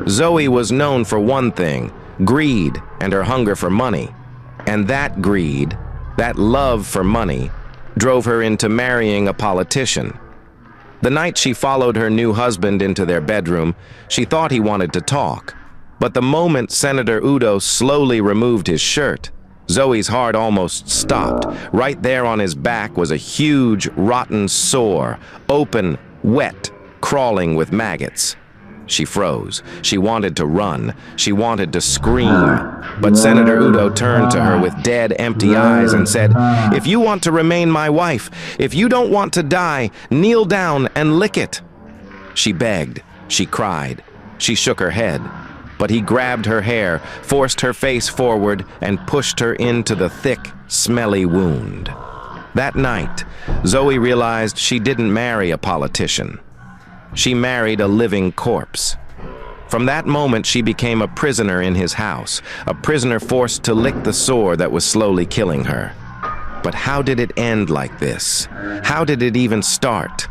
Zoe was known for one thing: greed and her hunger for money. And that greed, that love for money, drove her into marrying a politician. The night she followed her new husband into their bedroom, she thought he wanted to talk. But the moment Senator Udo slowly removed his shirt, Zoe's heart almost stopped. Right there on his back was a huge, rotten sore, open, wet, crawling with maggots. She froze. She wanted to run. She wanted to scream. But Senator Udo turned to her with dead, empty eyes and said, "If you want to remain my wife, if you don't want to die, kneel down and lick it." She begged. She cried. She shook her head. But he grabbed her hair, forced her face forward, and pushed her into the thick, smelly wound. That night, Zoe realized she didn't marry a politician. She married a living corpse. From that moment, she became a prisoner in his house, a prisoner forced to lick the sore that was slowly killing her. But how did it end like this? How did it even start?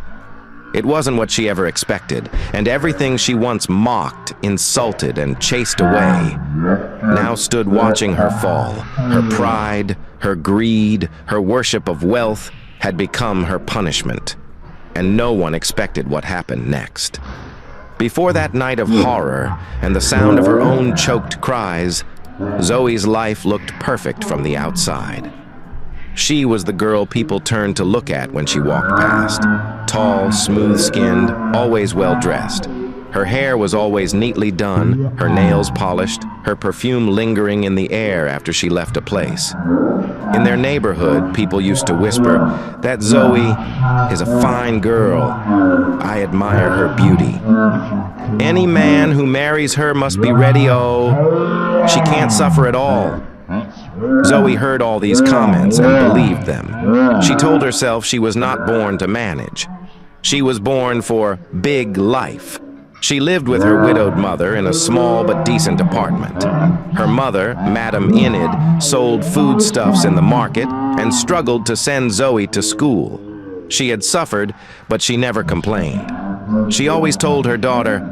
It wasn't what she ever expected, and everything she once mocked, insulted, and chased away now stood watching her fall. Her pride, her greed, her worship of wealth had become her punishment. And no one expected what happened next. Before that night of horror and the sound of her own choked cries, Zoe's life looked perfect from the outside. She was the girl people turned to look at when she walked past. Tall, smooth-skinned, always well-dressed. Her hair was always neatly done, her nails polished, her perfume lingering in the air after she left a place. In their neighborhood, people used to whisper, "That Zoe is a fine girl. I admire her beauty. Any man who marries her must be ready, oh, she can't suffer at all." Zoe heard all these comments and believed them. She told herself she was not born to manage. She was born for big life. She lived with her widowed mother in a small but decent apartment. Her mother, Madam Enid, sold foodstuffs in the market and struggled to send Zoe to school. She had suffered, but she never complained. She always told her daughter,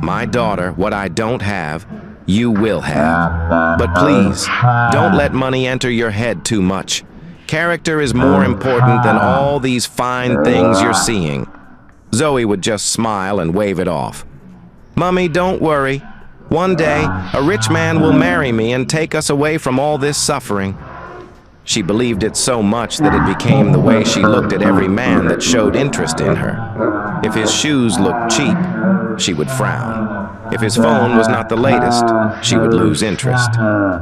"My daughter, what I don't have, you will have. But please, don't let money enter your head too much. Character is more important than all these fine things you're seeing." Zoe would just smile and wave it off. "Mummy, don't worry. One day, a rich man will marry me and take us away from all this suffering." She believed it so much that it became the way she looked at every man that showed interest in her. If his shoes looked cheap, she would frown. If his phone was not the latest, she would lose interest.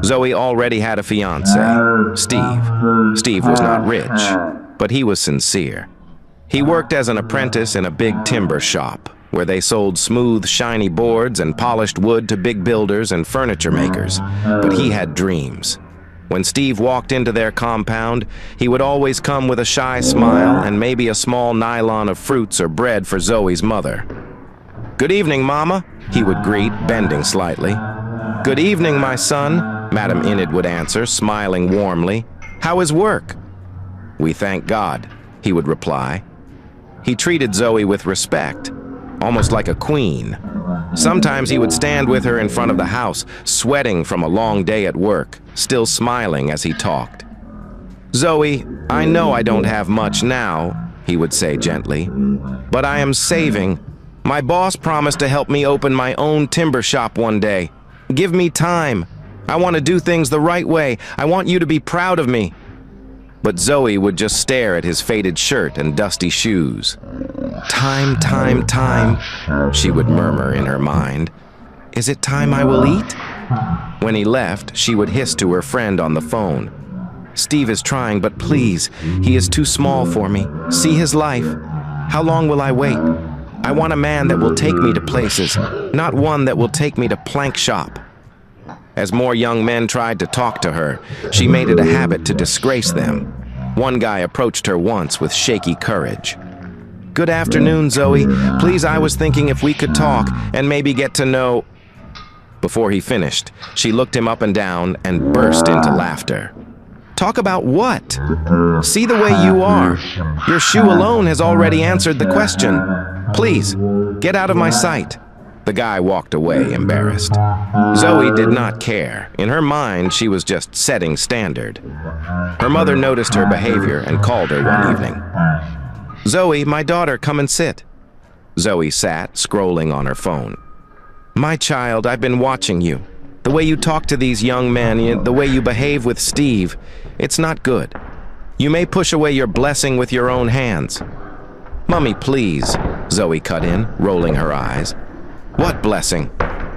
Zoe already had a fiancé, Steve. Steve was not rich, but he was sincere. He worked as an apprentice in a big timber shop, where they sold smooth, shiny boards and polished wood to big builders and furniture makers. But he had dreams. When Steve walked into their compound, he would always come with a shy smile and maybe a small nylon of fruits or bread for Zoe's mother. "Good evening, Mama," he would greet, bending slightly. "Good evening, my son," Madam Enid would answer, smiling warmly. "How is work?" "We thank God," he would reply. He treated Zoe with respect, almost like a queen. Sometimes he would stand with her in front of the house, sweating from a long day at work, still smiling as he talked. "Zoe, I know I don't have much now," he would say gently, "but I am saving. My boss promised to help me open my own timber shop one day. Give me time. I want to do things the right way. I want you to be proud of me." But Zoe would just stare at his faded shirt and dusty shoes. "Time, time, time," she would murmur in her mind. "Is it time I will eat?" When he left, she would hiss to her friend on the phone. "Steve is trying, but please, he is too small for me. See his life. How long will I wait? I want a man that will take me to places, not one that will take me to plank shop." As more young men tried to talk to her, she made it a habit to disgrace them. One guy approached her once with shaky courage. "Good afternoon, Zoe. Please, I was thinking if we could talk and maybe get to know..." Before he finished, she looked him up and down and burst into laughter. "Talk about what? See the way you are. Your shoe alone has already answered the question. Please, get out of my sight." The guy walked away, embarrassed. Zoe did not care. In her mind, she was just setting standard. Her mother noticed her behavior and called her one evening. "Zoe, my daughter, come and sit." Zoe sat, scrolling on her phone. "My child, I've been watching you. The way you talk to these young men, the way you behave with Steve, it's not good. You may push away your blessing with your own hands." "Mummy, please," Zoe cut in, rolling her eyes. "What blessing?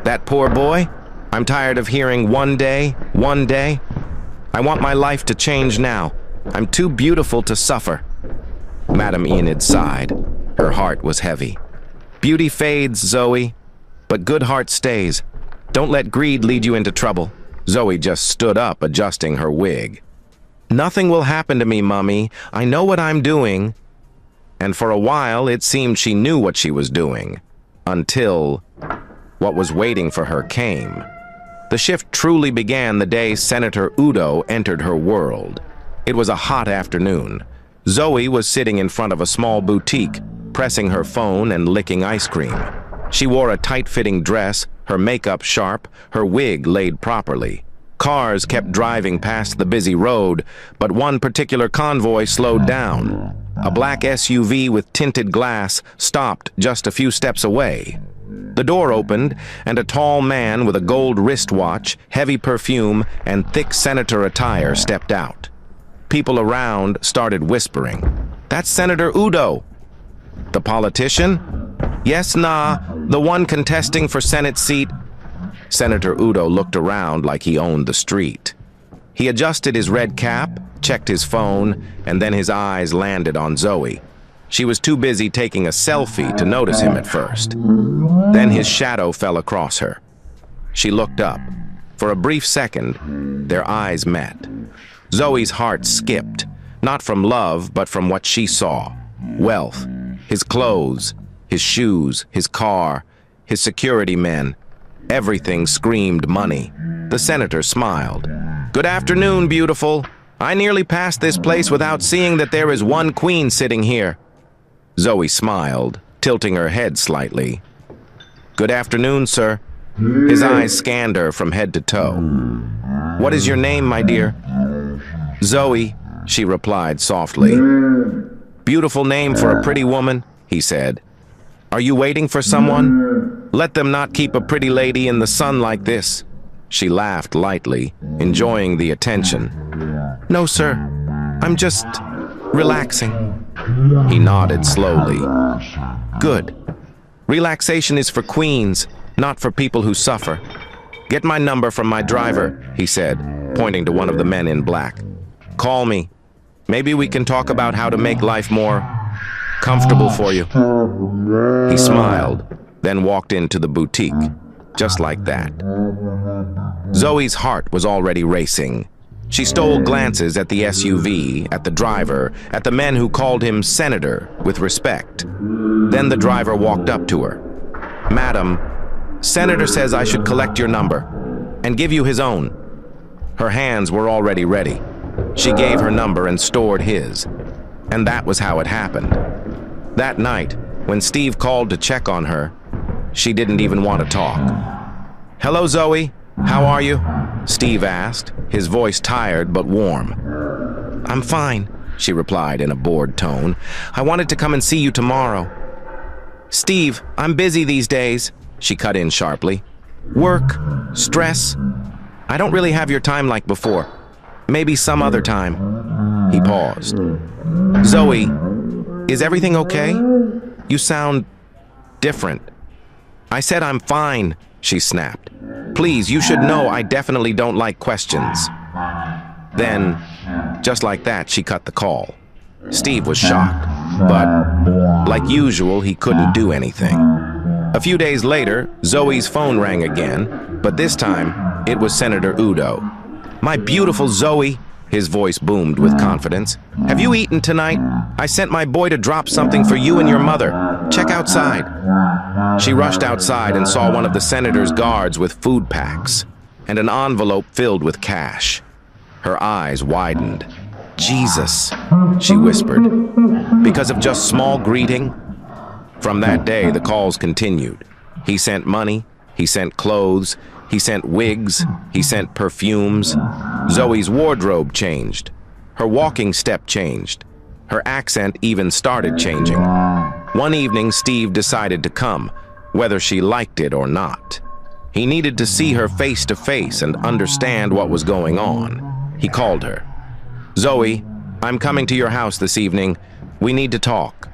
That poor boy? I'm tired of hearing one day, one day. I want my life to change now. I'm too beautiful to suffer." Madam Enid sighed. Her heart was heavy. "Beauty fades, Zoe, but good heart stays. Don't let greed lead you into trouble." Zoe just stood up, adjusting her wig. "Nothing will happen to me, Mummy. I know what I'm doing." And for a while, it seemed she knew what she was doing. Until what was waiting for her came. The shift truly began the day Senator Udo entered her world. It was a hot afternoon. Zoe was sitting in front of a small boutique, pressing her phone and licking ice cream. She wore a tight-fitting dress, her makeup sharp, her wig laid properly. Cars kept driving past the busy road, but one particular convoy slowed down. A black SUV with tinted glass stopped just a few steps away. The door opened, and a tall man with a gold wristwatch, heavy perfume, and thick senator attire stepped out. People around started whispering, "That's Senator Udo." "The politician?" "Yes, the one contesting for Senate seat." Senator Udo looked around like he owned the street. He adjusted his red cap, checked his phone, and then his eyes landed on Zoe. She was too busy taking a selfie to notice him at first. Then his shadow fell across her. She looked up. For a brief second, their eyes met. Zoe's heart skipped, not from love, but from what she saw. Wealth, his clothes, his shoes, his car, his security men. Everything screamed money. The senator smiled. "Good afternoon, beautiful. I nearly passed this place without seeing that there is one queen sitting here." Zoe smiled, tilting her head slightly. "Good afternoon, sir." His eyes scanned her from head to toe. "What is your name, my dear?" "Zoe," she replied softly. "Beautiful name for a pretty woman," he said. "Are you waiting for someone? Let them not keep a pretty lady in the sun like this." She laughed lightly, enjoying the attention. "No, sir. I'm just relaxing." He nodded slowly. "Good. Relaxation is for queens, not for people who suffer. Get my number from my driver," he said, pointing to one of the men in black. "Call me. Maybe we can talk about how to make life more comfortable for you." He smiled, then walked into the boutique, just like that. Zoe's heart was already racing. She stole glances at the SUV, at the driver, at the men who called him Senator with respect. Then the driver walked up to her. "Madam, Senator says I should collect your number and give you his own." Her hands were already ready. She gave her number and stored his. And that was how it happened. That night, when Steve called to check on her, she didn't even want to talk. "Hello, Zoe. How are you?" Steve asked, his voice tired but warm. "I'm fine," she replied in a bored tone. "I wanted to come and see you tomorrow." "Steve, I'm busy these days," she cut in sharply. "Work, stress. I don't really have your time like before. Maybe some other time." He paused. "Zoe, is everything okay? You sound different." "I said I'm fine," she snapped. "Please, you should know I definitely don't like questions." Then, just like that, she cut the call. Steve was shocked, but like usual, he couldn't do anything. A few days later, Zoe's phone rang again, but this time, it was Senator Udo. "My beautiful Zoe," his voice boomed with confidence. "Have you eaten tonight? I sent my boy to drop something for you and your mother. Check outside." She rushed outside and saw one of the senator's guards with food packs and an envelope filled with cash. Her eyes widened. "Jesus," she whispered. "Because of just small greeting?" From that day, the calls continued. He sent money, he sent clothes, he sent wigs, he sent perfumes. Zoe's wardrobe changed. Her walking step changed. Her accent even started changing. One evening, Steve decided to come, whether she liked it or not. He needed to see her face to face and understand what was going on. He called her. "Zoe, I'm coming to your house this evening. We need to talk."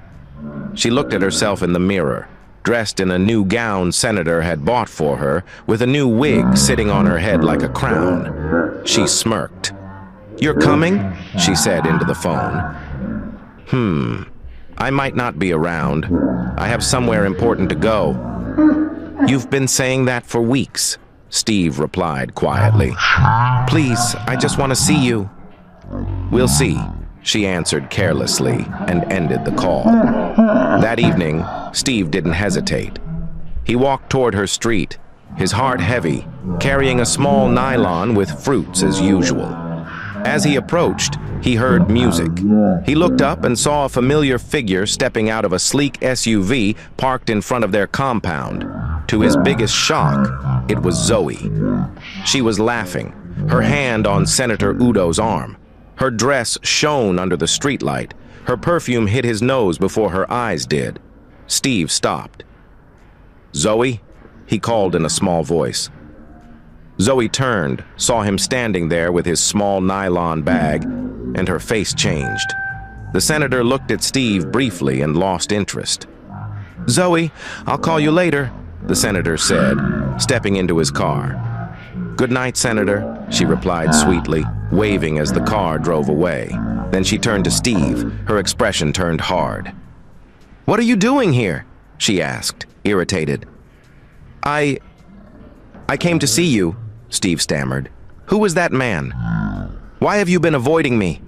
She looked at herself in the mirror, dressed in a new gown Senator had bought for her, with a new wig sitting on her head like a crown. She smirked. "You're coming?" she said into the phone. I might not be around. I have somewhere important to go." "You've been saying that for weeks," Steve replied quietly. "Please, I just want to see you." "We'll see," she answered carelessly and ended the call. That evening, Steve didn't hesitate. He walked toward her street, his heart heavy, carrying a small nylon with fruits as usual. As he approached, he heard music. He looked up and saw a familiar figure stepping out of a sleek SUV parked in front of their compound. To his biggest shock, it was Zoe. She was laughing, her hand on Senator Udo's arm. Her dress shone under the streetlight. Her perfume hit his nose before her eyes did. Steve stopped. "Zoe?" he called in a small voice. Zoe turned, saw him standing there with his small nylon bag, and her face changed. The senator looked at Steve briefly and lost interest. "Zoe, I'll call you later," the senator said, stepping into his car. "Good night, Senator," she replied sweetly, waving as the car drove away. Then she turned to Steve, her expression turned hard. "What are you doing here?" she asked, irritated. I came to see you," Steve stammered. "Who was that man? Why have you been avoiding me?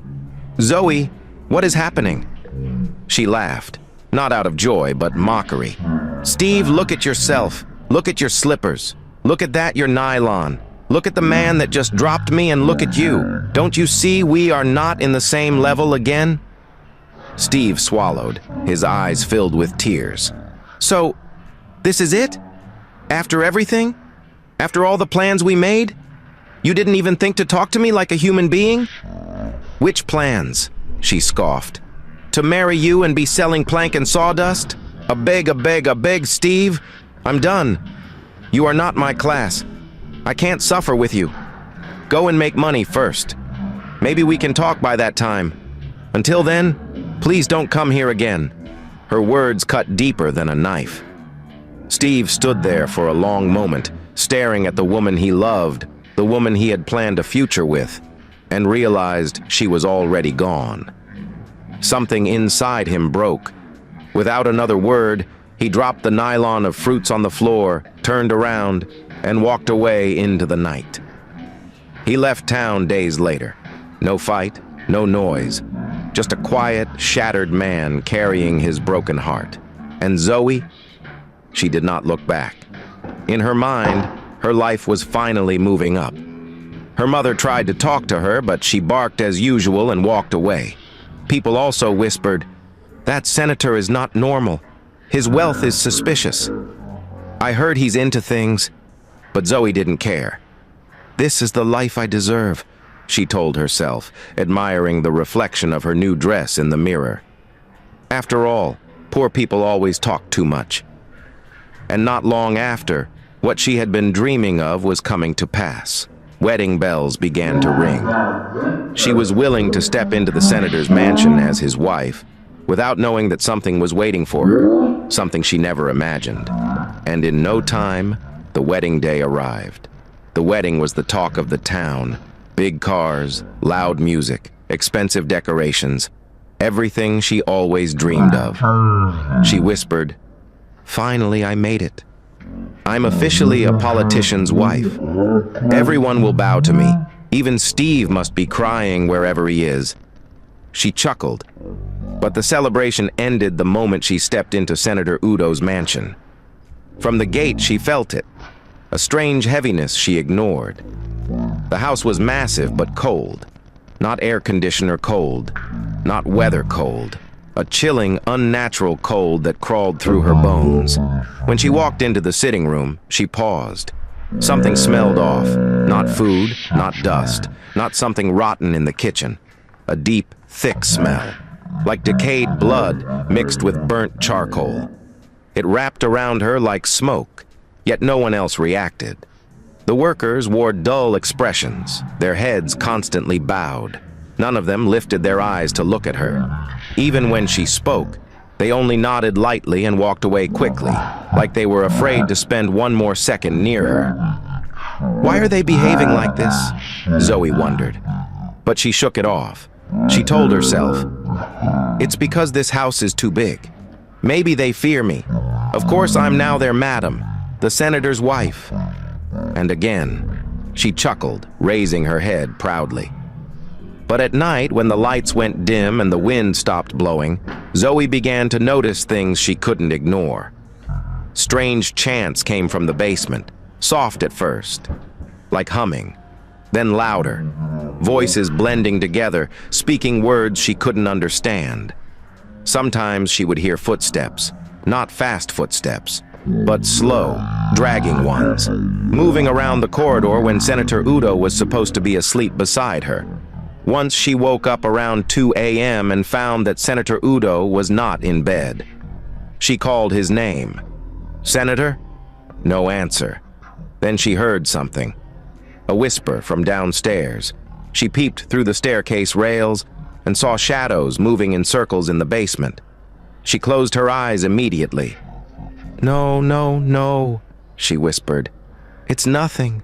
Zoe, what is happening?" She laughed, not out of joy, but mockery. "Steve, look at yourself. Look at your slippers. Look at that, your nylon. Look at the man that just dropped me and look at you. Don't you see we are not in the same level again?" Steve swallowed, his eyes filled with tears. "So, this is it? After everything? After all the plans we made? You didn't even think to talk to me like a human being?" "Which plans?" she scoffed. "To marry you and be selling plank and sawdust? A beg, Steve. I'm done. You are not my class. I can't suffer with you. Go and make money first. Maybe we can talk by that time. Until then, please don't come here again." Her words cut deeper than a knife. Steve stood there for a long moment, staring at the woman he loved, the woman he had planned a future with, and realized she was already gone. Something inside him broke. Without another word, he dropped the nylon of fruits on the floor, turned around, and walked away into the night. He left town days later. No fight, no noise, just a quiet, shattered man carrying his broken heart. And Zoe? She did not look back. In her mind, her life was finally moving up. Her mother tried to talk to her, but she barked as usual and walked away. People also whispered, "That senator is not normal. His wealth is suspicious. I heard he's into things." But Zoe didn't care. "This is the life I deserve," she told herself, admiring the reflection of her new dress in the mirror. After all, poor people always talk too much. And not long after, what she had been dreaming of was coming to pass. Wedding bells began to ring. She was willing to step into the senator's mansion as his wife, without knowing that something was waiting for her, something she never imagined. And in no time, the wedding day arrived. The wedding was the talk of the town. Big cars, loud music, expensive decorations, everything she always dreamed of. She whispered, "Finally, I made it. I'm officially a politician's wife. Everyone will bow to me. Even Steve must be crying wherever he is." She chuckled, but the celebration ended the moment she stepped into Senator Udo's mansion. From the gate, she felt it, a strange heaviness she ignored. The house was massive but cold, not air conditioner cold, not weather cold, a chilling, unnatural cold that crawled through her bones. When she walked into the sitting room, she paused. Something smelled off. Not food, not dust, not something rotten in the kitchen. A deep, thick smell, like decayed blood mixed with burnt charcoal. It wrapped around her like smoke, yet no one else reacted. The workers wore dull expressions, their heads constantly bowed. None of them lifted their eyes to look at her. Even when she spoke, they only nodded lightly and walked away quickly, like they were afraid to spend one more second near her. Why are they behaving like this? Zoe wondered. But she shook it off. She told herself, it's because this house is too big. Maybe they fear me. Of course I'm now their madam, the senator's wife. And again, she chuckled, raising her head proudly. But at night, when the lights went dim and the wind stopped blowing, Zoe began to notice things she couldn't ignore. Strange chants came from the basement, soft at first, like humming, then louder, voices blending together, speaking words she couldn't understand. Sometimes she would hear footsteps, not fast footsteps, but slow, dragging ones, moving around the corridor when Senator Udo was supposed to be asleep beside her. Once she woke up around 2 a.m. and found that Senator Udo was not in bed. She called his name. Senator? No answer. Then she heard something. A whisper from downstairs. She peeped through the staircase rails and saw shadows moving in circles in the basement. She closed her eyes immediately. No, no, no, she whispered. It's nothing.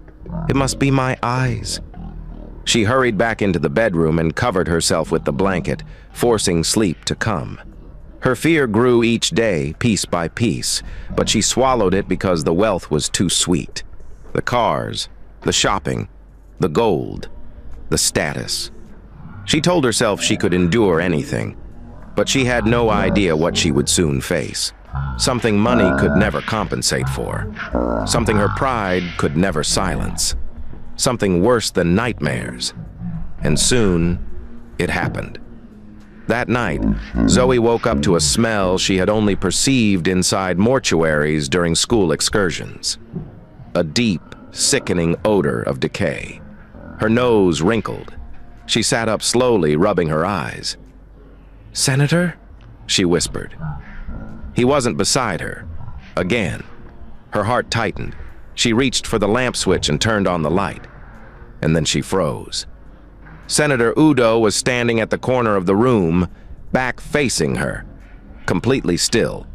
It must be my eyes. She hurried back into the bedroom and covered herself with the blanket, forcing sleep to come. Her fear grew each day, piece by piece, but she swallowed it because the wealth was too sweet. The cars, the shopping, the gold, the status. She told herself she could endure anything, but she had no idea what she would soon face. Something money could never compensate for. Something her pride could never silence. Something worse than nightmares. And soon, it happened. That night, Zoe woke up to a smell she had only perceived inside mortuaries during school excursions. A deep, sickening odor of decay. Her nose wrinkled. She sat up slowly, rubbing her eyes. "Senator?" she whispered. He wasn't beside her. Again. Her heart tightened. She reached for the lamp switch and turned on the light. And then she froze. Senator Udo was standing at the corner of the room, back facing her, completely still.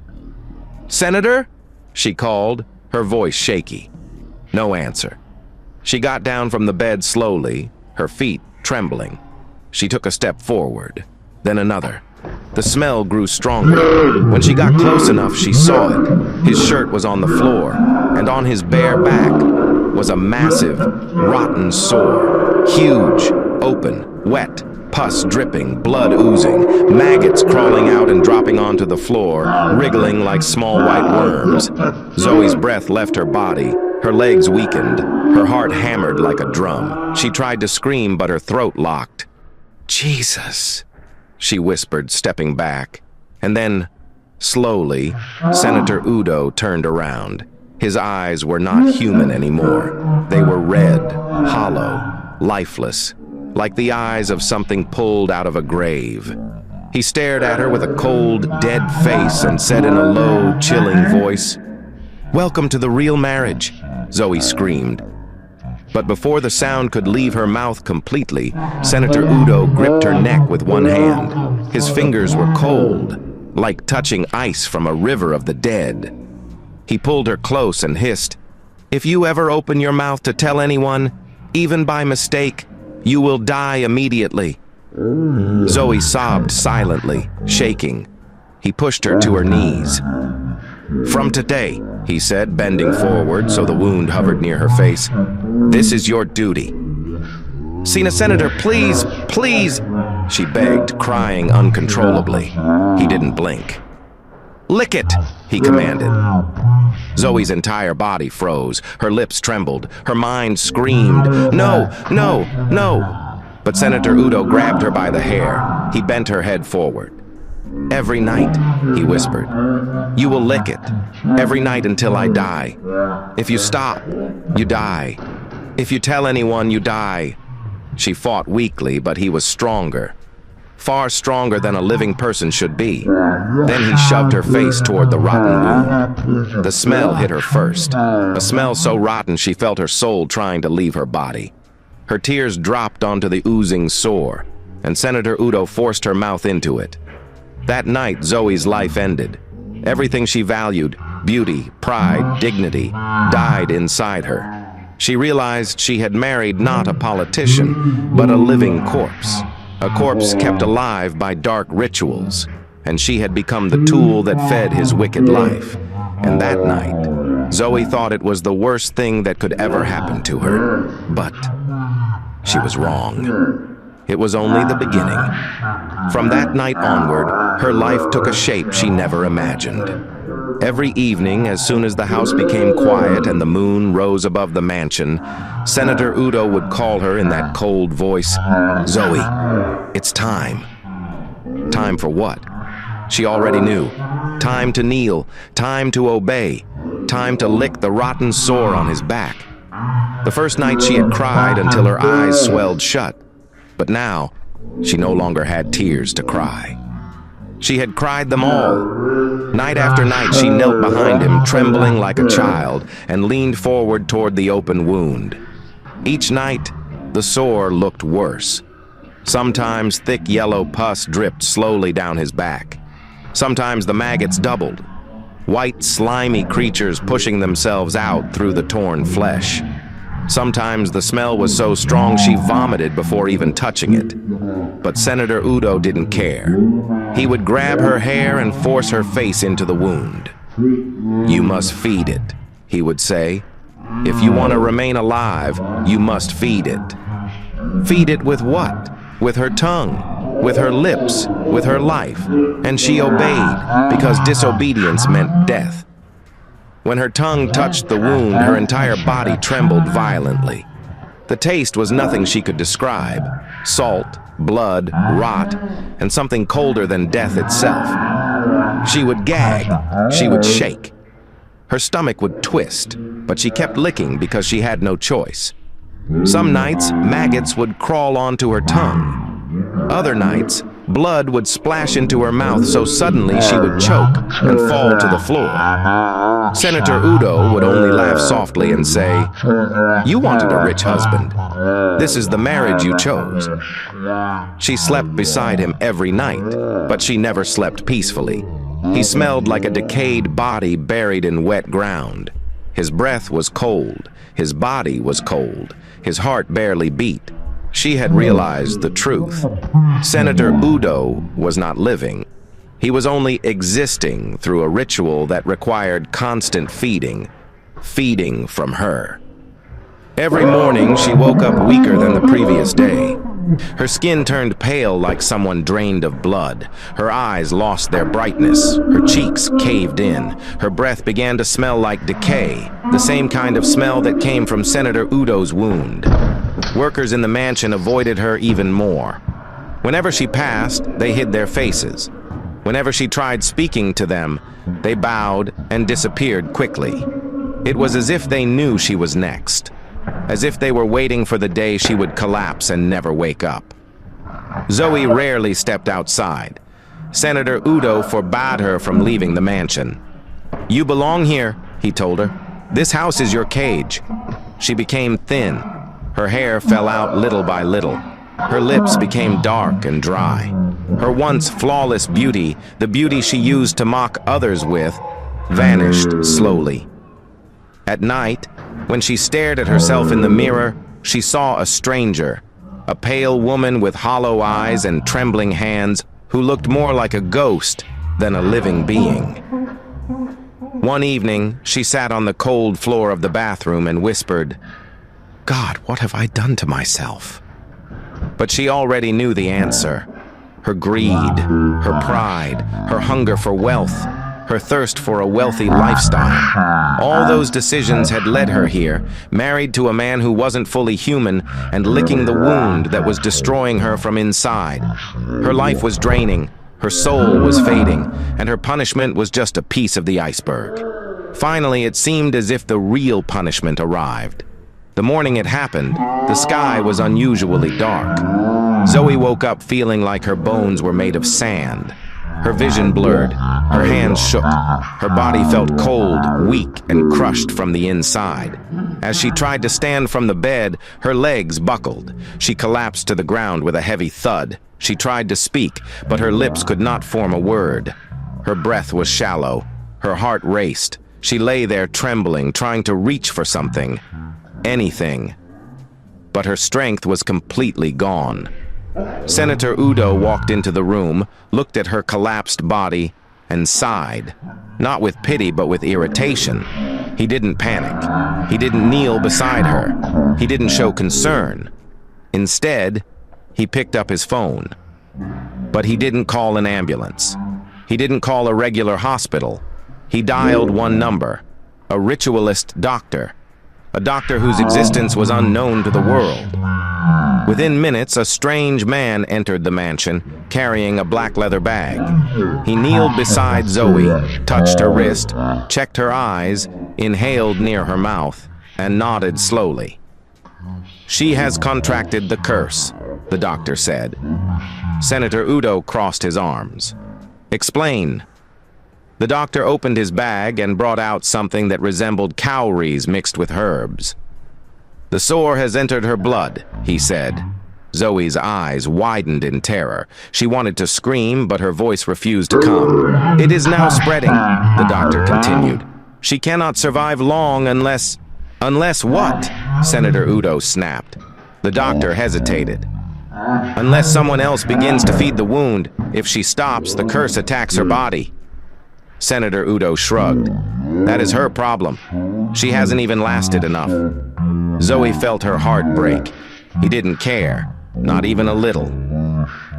"Senator?" she called, her voice shaky. No answer. She got down from the bed slowly, her feet trembling. She took a step forward, then another. The smell grew stronger. When she got close enough, she saw it. His shirt was on the floor, and on his bare back was a massive, rotten sore. Huge, open, wet, pus dripping, blood oozing, maggots crawling out and dropping onto the floor, wriggling like small white worms. Zoe's breath left her body. Her legs weakened. Her heart hammered like a drum. She tried to scream, but her throat locked. "Jesus," she whispered, stepping back. And then, slowly, Senator Udo turned around. His eyes were not human anymore. They were red, hollow, lifeless, like the eyes of something pulled out of a grave. He stared at her with a cold, dead face and said in a low, chilling voice, "Welcome to the real marriage," Zoe screamed. But before the sound could leave her mouth completely, Senator Udo gripped her neck with one hand. His fingers were cold, like touching ice from a river of the dead. He pulled her close and hissed, "If you ever open your mouth to tell anyone, even by mistake, you will die immediately." Zoe sobbed silently, shaking. He pushed her to her knees. "From today," he said, bending forward so the wound hovered near her face, "this is your duty." "Sina, Senator, please, please," she begged, crying uncontrollably. He didn't blink. "Lick it," he commanded. Zoe's entire body froze. Her lips trembled. Her mind screamed, "No, no, no." But Senator Udo grabbed her by the hair. He bent her head forward. "Every night," he whispered. "You will lick it. Every night until I die. If you stop, you die. If you tell anyone, you die." She fought weakly, but he was stronger. Far stronger than a living person should be. Then he shoved her face toward the rotten wound. The smell hit her first. A smell so rotten she felt her soul trying to leave her body. Her tears dropped onto the oozing sore, and Senator Udo forced her mouth into it. That night, Zoe's life ended. Everything she valued, beauty, pride, dignity, died inside her. She realized she had married not a politician, but a living corpse. A corpse kept alive by dark rituals, and she had become the tool that fed his wicked life. And that night, Zoe thought it was the worst thing that could ever happen to her. But she was wrong. It was only the beginning. From that night onward, her life took a shape she never imagined. Every evening, as soon as the house became quiet and the moon rose above the mansion, Senator Udo would call her in that cold voice, "Zoe, it's time." Time for what? She already knew. Time to kneel, time to obey, time to lick the rotten sore on his back. The first night she had cried until her eyes swelled shut, but now she no longer had tears to cry. She had cried them all. Night after night she knelt behind him, trembling like a child, and leaned forward toward the open wound. Each night, the sore looked worse. Sometimes thick yellow pus dripped slowly down his back. Sometimes the maggots doubled, white slimy creatures pushing themselves out through the torn flesh. Sometimes the smell was so strong she vomited before even touching it. But Senator Udo didn't care. He would grab her hair and force her face into the wound. "You must feed it," he would say. "If you want to remain alive, you must feed it." Feed it with what? With her tongue, with her lips, with her life. And she obeyed, because disobedience meant death. When her tongue touched the wound, her entire body trembled violently. The taste was nothing she could describe. Salt, blood, rot, and something colder than death itself. She would gag, she would shake. Her stomach would twist, but she kept licking because she had no choice. Some nights, maggots would crawl onto her tongue. Other nights, blood would splash into her mouth so suddenly she would choke and fall to the floor. Senator Udo would only laugh softly and say, "You wanted a rich husband. This is the marriage you chose." She slept beside him every night, but she never slept peacefully. He smelled like a decayed body buried in wet ground. His breath was cold, his body was cold, his heart barely beat. She had realized the truth. Senator Udo was not living. He was only existing through a ritual that required constant feeding from her. Every morning, she woke up weaker than the previous day. Her skin turned pale like someone drained of blood. Her eyes lost their brightness. Her cheeks caved in. Her breath began to smell like decay, the same kind of smell that came from Senator Udo's wound. Workers in the mansion avoided her even more. Whenever she passed, they hid their faces. Whenever she tried speaking to them, they bowed and disappeared quickly. It was as if they knew she was next, as if they were waiting for the day she would collapse and never wake up. Zoe rarely stepped outside. Senator Udo forbade her from leaving the mansion. "You belong here," he told her. "This house is your cage." She became thin. Her hair fell out little by little. Her lips became dark and dry. Her once flawless beauty, the beauty she used to mock others with, vanished slowly. At night, when she stared at herself in the mirror, she saw a stranger, a pale woman with hollow eyes and trembling hands who looked more like a ghost than a living being. One evening, she sat on the cold floor of the bathroom and whispered, "God, what have I done to myself?" But she already knew the answer. Her greed, her pride, her hunger for wealth, her thirst for a wealthy lifestyle. All those decisions had led her here, married to a man who wasn't fully human and licking the wound that was destroying her from inside. Her life was draining. Her soul was fading, and her punishment was just a piece of the iceberg. Finally, it seemed as if the real punishment arrived. The morning it happened, the sky was unusually dark. Zoe woke up feeling like her bones were made of sand. Her vision blurred, her hands shook, her body felt cold, weak, and crushed from the inside. As she tried to stand from the bed, her legs buckled. She collapsed to the ground with a heavy thud. She tried to speak, but her lips could not form a word. Her breath was shallow. Her heart raced. She lay there trembling, trying to reach for something. Anything. But her strength was completely gone. Senator Udo walked into the room, looked at her collapsed body, and sighed. Not with pity, but with irritation. He didn't panic. He didn't kneel beside her. He didn't show concern. Instead, he picked up his phone. But he didn't call an ambulance. He didn't call a regular hospital. He dialed one number, a ritualist doctor. A doctor whose existence was unknown to the world. Within minutes, a strange man entered the mansion, carrying a black leather bag. He kneeled beside Zoe, touched her wrist, checked her eyes, inhaled near her mouth, and nodded slowly. "She has contracted the curse," the doctor said. Senator Udo crossed his arms. "Explain." The doctor opened his bag and brought out something that resembled cowries mixed with herbs. "The sore has entered her blood," he said. Zoe's eyes widened in terror. She wanted to scream, but her voice refused to come. "It is now spreading," the doctor continued. "She cannot survive long unless..." "Unless what?" Senator Udo snapped. The doctor hesitated. "Unless someone else begins to feed the wound. If she stops, the curse attacks her body." Senator Udo shrugged. "That is her problem. She hasn't even lasted enough." Zoe felt her heart break. He didn't care, not even a little.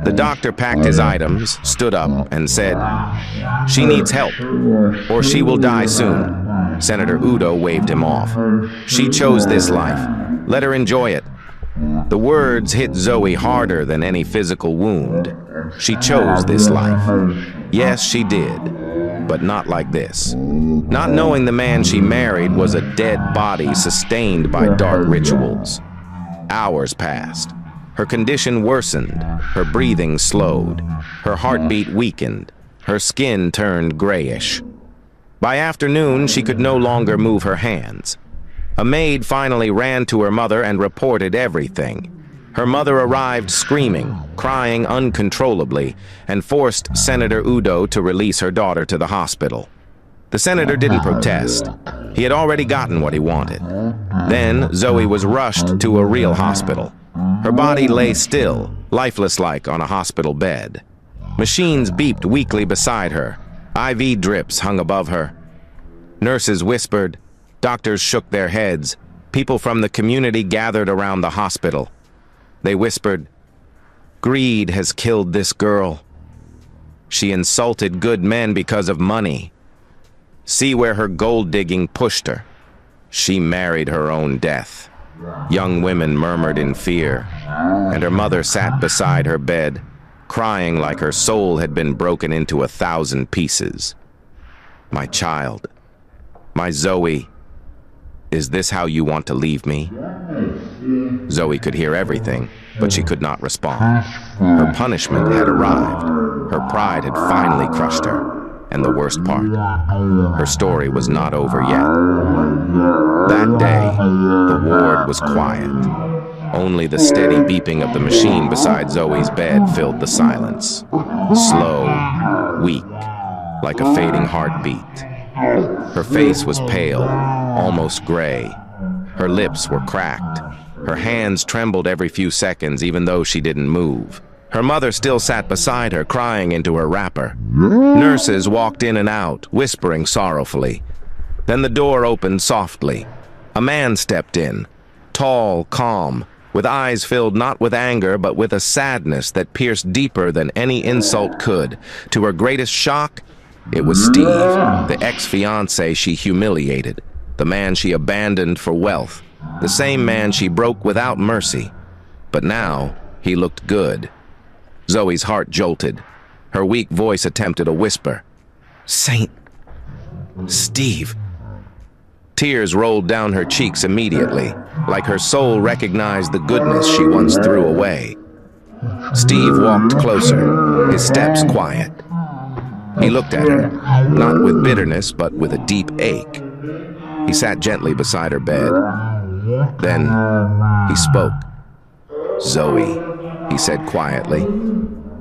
The doctor packed his items, stood up, and said, "She needs help, or she will die soon." Senator Udo waved him off. "She chose this life. Let her enjoy it." The words hit Zoe harder than any physical wound. She chose this life. Yes, she did. But not like this. Not knowing the man she married was a dead body sustained by dark rituals. Hours passed. Her condition worsened. Her breathing slowed. Her heartbeat weakened. Her skin turned grayish. By afternoon, she could no longer move her hands. A maid finally ran to her mother and reported everything. Her mother arrived screaming, crying uncontrollably, and forced Senator Udo to release her daughter to the hospital. The senator didn't protest. He had already gotten what he wanted. Then Zoe was rushed to a real hospital. Her body lay still, lifeless-like on a hospital bed. Machines beeped weakly beside her. IV drips hung above her. Nurses whispered. Doctors shook their heads. People from the community gathered around the hospital. They whispered, "Greed has killed this girl. She insulted good men because of money. See where her gold digging pushed her. She married her own death." Young women murmured in fear, and her mother sat beside her bed, crying like her soul had been broken into 1,000 pieces. "My child, my Zoe, is this how you want to leave me?" Zoe could hear everything, but she could not respond. Her punishment had arrived. Her pride had finally crushed her. And the worst part, her story was not over yet. That day, the ward was quiet. Only the steady beeping of the machine beside Zoe's bed filled the silence. Slow, weak, like a fading heartbeat. Her face was pale, almost gray. Her lips were cracked. Her hands trembled every few seconds, even though she didn't move. Her mother still sat beside her, crying into her wrapper. Nurses walked in and out, whispering sorrowfully. Then the door opened softly. A man stepped in, tall, calm, with eyes filled not with anger, but with a sadness that pierced deeper than any insult could. To her greatest shock, it was Steve, the ex-fiancé she humiliated, the man she abandoned for wealth, the same man she broke without mercy. But now, he looked good. Zoe's heart jolted. Her weak voice attempted a whisper. "Saint Steve." Tears rolled down her cheeks immediately, like her soul recognized the goodness she once threw away. Steve walked closer, his steps quiet. He looked at her, not with bitterness, but with a deep ache. He sat gently beside her bed. Then he spoke. "Zoe," he said quietly,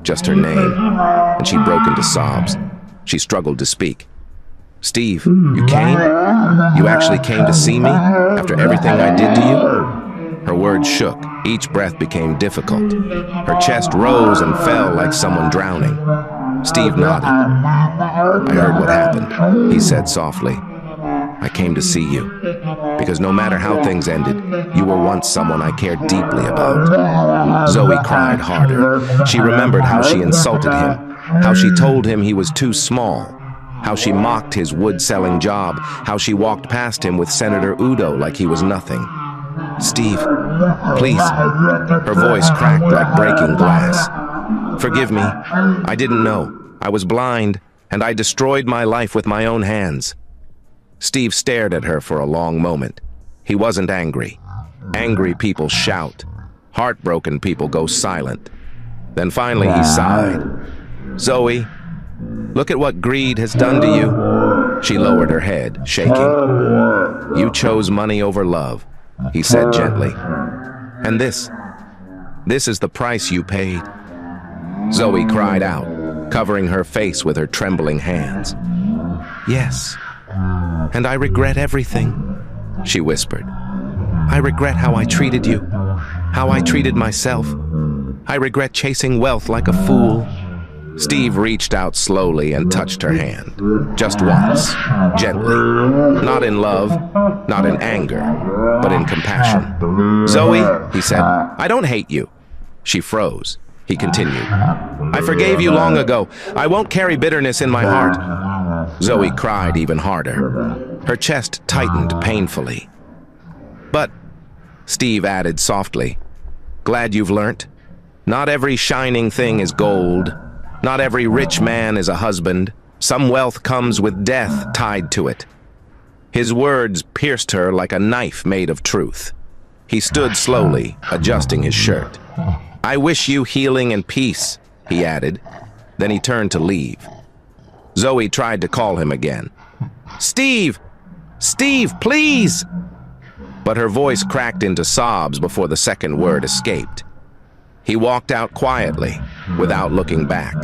just her name, and she broke into sobs. She struggled to speak. "Steve, you came? You actually came to see me after everything I did to you?" Her words shook. Each breath became difficult. Her chest rose and fell like someone drowning. Steve nodded. "I heard what happened," he said softly. "I came to see you, because no matter how things ended, you were once someone I cared deeply about." Zoe cried harder. She remembered how she insulted him, how she told him he was too small, how she mocked his wood-selling job, how she walked past him with Senator Udo like he was nothing. "Steve, please." Her voice cracked like breaking glass. "Forgive me. I didn't know. I was blind, and I destroyed my life with my own hands." Steve stared at her for a long moment. He wasn't angry. Angry people shout. Heartbroken people go silent. Then finally he sighed. "Zoe, look at what greed has done to you." She lowered her head, shaking. "You chose money over love," he said gently. "And this is the price you paid." Zoe cried out, covering her face with her trembling hands. "Yes, and I regret everything," she whispered. "I regret how I treated you, how I treated myself. I regret chasing wealth like a fool." Steve reached out slowly and touched her hand, just once, gently. Not in love, not in anger, but in compassion. "Zoe," he said, "I don't hate you." She froze. He continued, "I forgave you long ago. I won't carry bitterness in my heart." Zoe cried even harder. Her chest tightened painfully. "But," Steve added softly, "glad you've learnt. Not every shining thing is gold. Not every rich man is a husband. Some wealth comes with death tied to it." His words pierced her like a knife made of truth. He stood slowly, adjusting his shirt. "I wish you healing and peace," he added. Then he turned to leave. Zoe tried to call him again. "Steve! Steve, please!" But her voice cracked into sobs before the second word escaped. He walked out quietly, without looking back.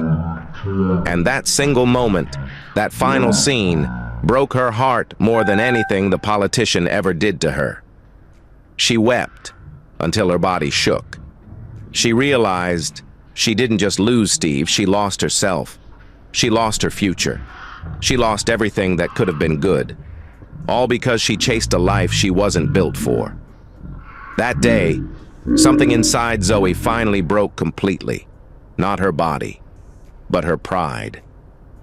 And that single moment, that final scene, broke her heart more than anything the politician ever did to her. She wept until her body shook. She realized she didn't just lose Steve, she lost herself. She lost her future. She lost everything that could have been good. All because she chased a life she wasn't built for. That day, something inside Zoe finally broke completely. Not her body, but her pride.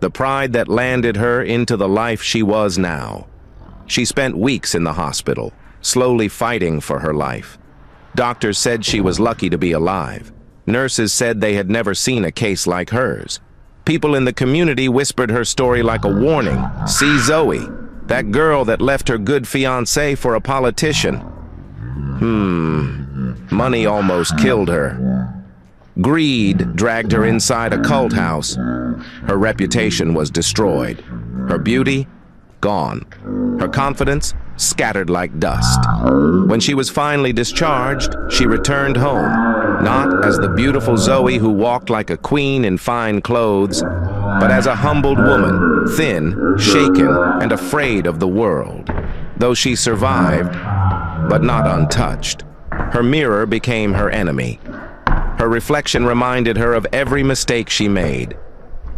The pride that landed her into the life she was now. She spent weeks in the hospital, slowly fighting for her life. Doctors said she was lucky to be alive. Nurses said they had never seen a case like hers. People in the community whispered her story like a warning. "See Zoe, that girl that left her good fiancé for a politician." Money almost killed her. Greed dragged her inside a cult house. Her reputation was destroyed. Her beauty, gone. Her confidence, scattered like dust. When she was finally discharged, she returned home, not as the beautiful Zoe who walked like a queen in fine clothes, but as a humbled woman, thin, shaken, and afraid of the world. Though she survived, but not untouched, her mirror became her enemy. Her reflection reminded her of every mistake she made.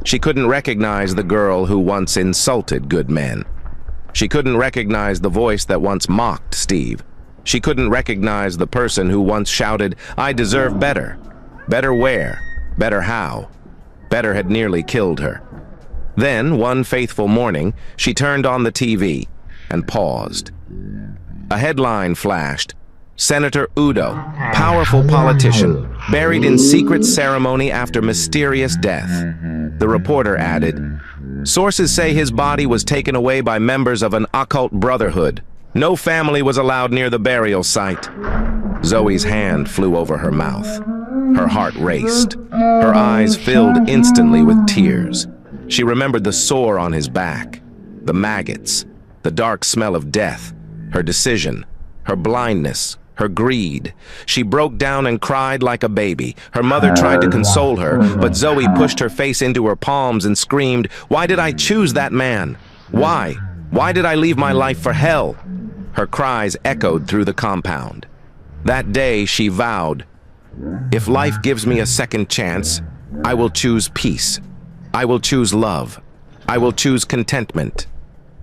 She couldn't recognize the girl who once insulted good men. She couldn't recognize the voice that once mocked Steve. She couldn't recognize the person who once shouted, "I deserve better." Better where? Better how? Better had nearly killed her. Then, one faithful morning, she turned on the TV and paused. A headline flashed. Senator Udo, powerful politician, buried in secret ceremony after mysterious death. The reporter added, "Sources say his body was taken away by members of an occult brotherhood. No family was allowed near the burial site." Zoe's hand flew over her mouth. Her heart raced. Her eyes filled instantly with tears. She remembered the sore on his back, the maggots, the dark smell of death, her decision, her blindness, her greed. She broke down and cried like a baby. Her mother tried to console her, but Zoe pushed her face into her palms and screamed, "Why did I choose that man? Why? Why did I leave my life for hell?" Her cries echoed through the compound. That day she vowed, "If life gives me a second chance, I will choose peace. I will choose love. I will choose contentment.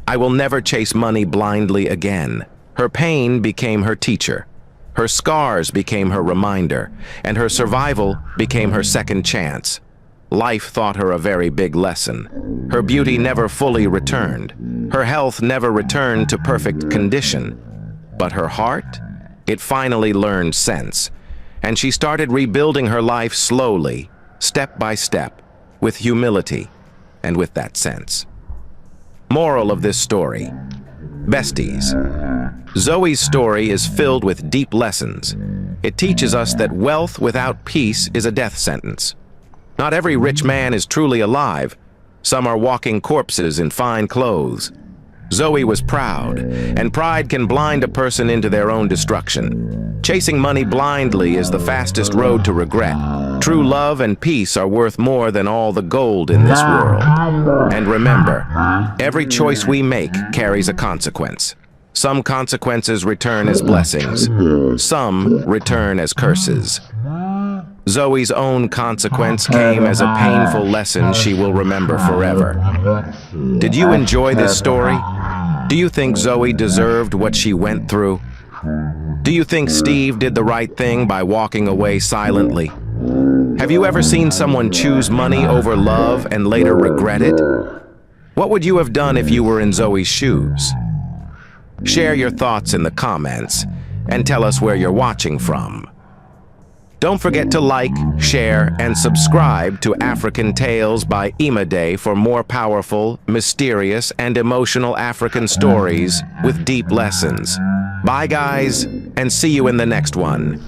I will never chase money blindly again." Her pain became her teacher. Her scars became her reminder, and her survival became her second chance. Life taught her a very big lesson. Her beauty never fully returned. Her health never returned to perfect condition. But her heart, it finally learned sense, and she started rebuilding her life slowly, step by step, with humility and with that sense. Moral of this story: besties. Zoe's story is filled with deep lessons. It teaches us that wealth without peace is a death sentence. Not every rich man is truly alive. Some are walking corpses in fine clothes. Zoe was proud, and pride can blind a person into their own destruction. Chasing money blindly is the fastest road to regret. True love and peace are worth more than all the gold in this world. And remember, every choice we make carries a consequence. Some consequences return as blessings. Some return as curses. Zoe's own consequence came as a painful lesson she will remember forever. Did you enjoy this story? Do you think Zoe deserved what she went through? Do you think Steve did the right thing by walking away silently? Have you ever seen someone choose money over love and later regret it? What would you have done if you were in Zoe's shoes? Share your thoughts in the comments and tell us where you're watching from. Don't forget to like, share, and subscribe to African Tales by Imade for more powerful, mysterious, and emotional African stories with deep lessons. Bye, guys, and see you in the next one.